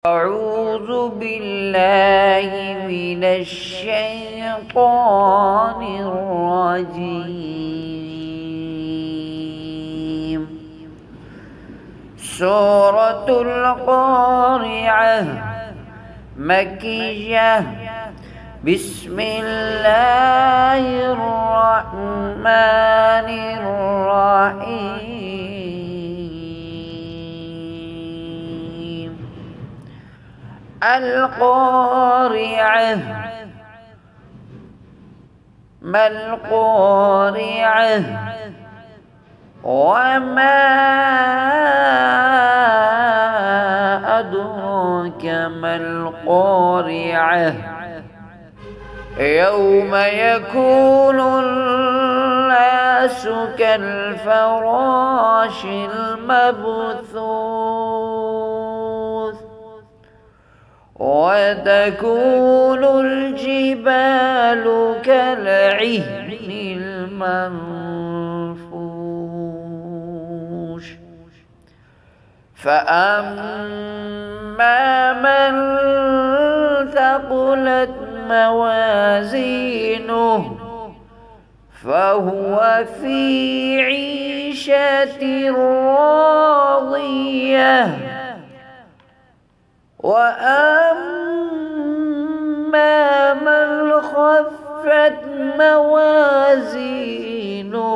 أعوذ بالله من الشيطان الرجيم. سورة القارعة مكية. بسم الله الرحمن الرحيم. القارعة. ما القارعة؟ وما أدراك ما القارعة؟ يوم يكون الناس كالفراش المبثوث وتكون الجبال كالعهن المنفوش. فأما من ثقلت موازينه فهو في عيشة راضية. وأما من خفت موازينه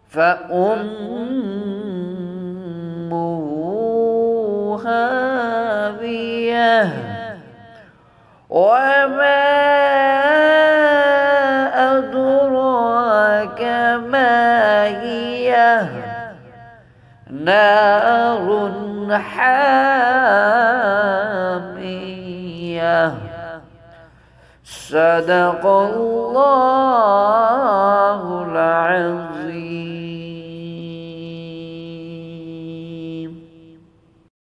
فأمه هاوية. وما أدراك ما هي؟ نار حامية. صدق الله